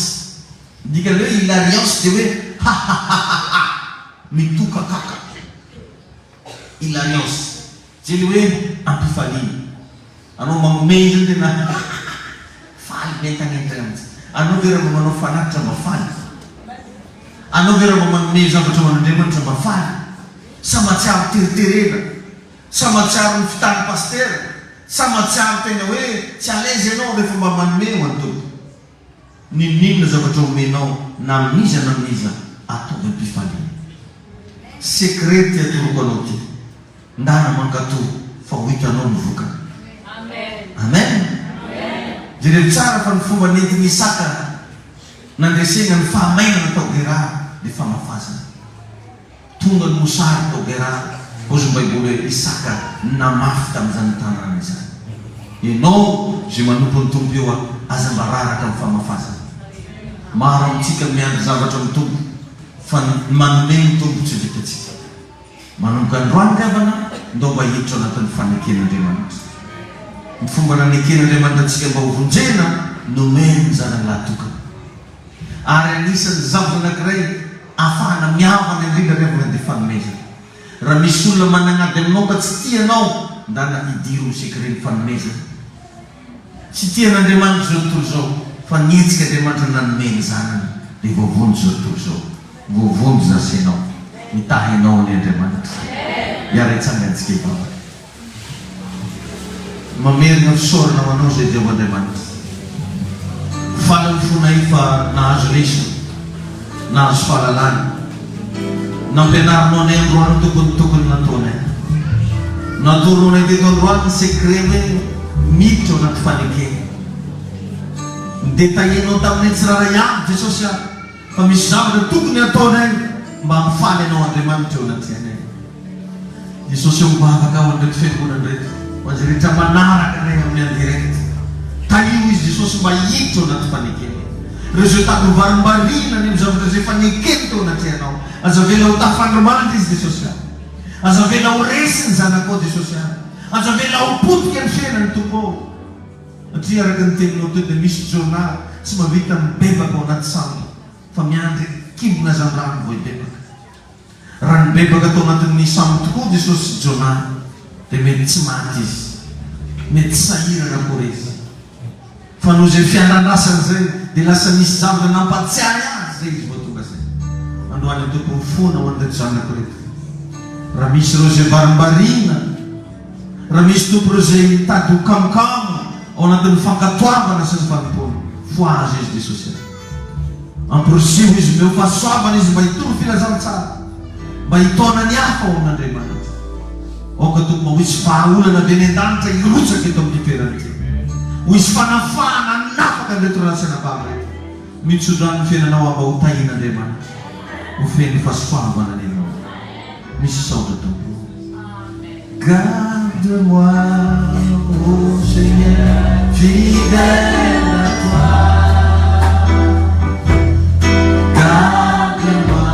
Dikany hoe hilarios dia hoe hahahaha, mitokakaka. Hilarios. Zay le hoe ampifaliana. Anao manome izy tena faly mentanentana mihitsy. Anao vera mba manao fanatitra mba faly. Anao vera mba manome zavatra man'Andriamanitra mba faly. Samatsiaro teriterena, samatsiaro ny fitany pastera, samatsiaro tena hoe tsy alaise ianao rehefa mba manome ho an'ny tompo. Ninona zavatra omenao na amin'iza na amin'iza ataovy am-pifaliana. Sekrety atoroko anao ty. Ndana mankatoro fa ho hitanao ny vokany. Amen. Dire tsara fa ny fomba nentin'ny Isaka nandresena ny fahamainana tao Gera dia famafazana. Tonga ny mosary tao Gera, ozy ny Baiboly hoe Isaka namafy tamin'izany tanàna izany. Ianao zay manompo ny tompo eo aza mba raraka amin'ny famafazana. Maro amintsika miandry zavatra amin'ny tompo fa manome ny tompo tsy vitatsika. Manomboka androany gavana ndao mba hiditra anatin'ny faneken'Andriamanitra. Ny fomba naneken'Andriamanitra antsika mba hovonjena nomeny zanany lahatokana. Ary anisan'ny zavatra anankiray ahafahana mihavana indrindra rehefa mandeha fanomezana. Raha misy olona manangady aminao ka tsy tianao, ndana hidiro misekre ny fanomezana. Tsy tian'Andriamanitra zao tontolo zao, fa nietsika Andriamanitra nanomeny zanany dia voavonjy zao tontolo zao. Voavonjy zasenao, mitahinao ny Andriamanitra. Iara hitsangantsika ivavaka. Mamerina fisaorana ho anao zay Jehovahandriamanitra. Faly ny fonay fa nahazo lesona, nahazo fahalalana. Nampianarinao anay androany tokony nataonay. Natoronay teto androany ny sekre hoe miditra ao anaty fanekena. Ndetahinao taminay tsy raha ihany Jesosy aho, fa misy zavatra tokony ataonay mba hampafaly anao Andriamanitra eo anaty anay. Jesosy mba afaka ao andraiky fiangonana ndraiky. Hoazy rehetra manaraka anay amin'ny andirect. Taio izy Jesosy mba hiditra ao anaty fanekena. Reo tako varim-bariana ny zavatra zay fanekena tao anaty anao. Azavela ho tafandrimandry izy Jesosy aho. Azavela ho resy ny zanakao Jesosy aho. Azavela ho potika ny fiainany tompo ao. Satria araka ny teninao teo dia misy Jona tsy mahavita mibebaka ao anaty sambo, fa miandry kimbona zan-drano vao hibebaka. Raha nibebaka tao anatin'ny sambo tokoa Jesosy sy Jona, dia mety tsy maty izy, mety sahirana akory izy. Fa noho zay fiananasany zay dia lasa misy zavatra nampatsiahy azy zay izy vao tonga zay. Androany tompo mifona ho an'ireto zanako reto. Raha misy reo zay varim-bariana, raha misy tompo reo zay mitady ho kamokamo ao anatin'ny fankatoavana sy ny fanompoana, foazy izy Jesosy. Amporosivo izy meo fahasoavana izy mba hitoro filazantsara, mba hitaona ny hafa ao amin'Andriamanitra. O katuk mo wis paula na binendanta irusa kita mdiferanti. Wis panafana napaka detrona sa nababa. Mitsudan fena nawa ba utai na dema. Ufeni fasfa ba na nino. Missão do tempo. Garde-moi, ô Seigneur, fidèle à toi. Garde-moi,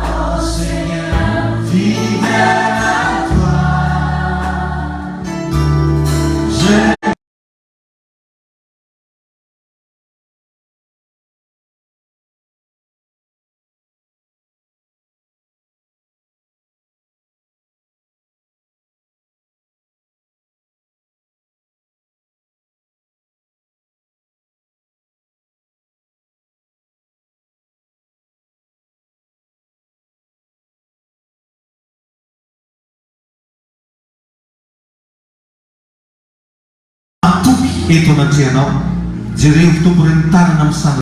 ô Seigneur, fidèle à toi. Ito na siya, no? Jering ito perintah ng sana.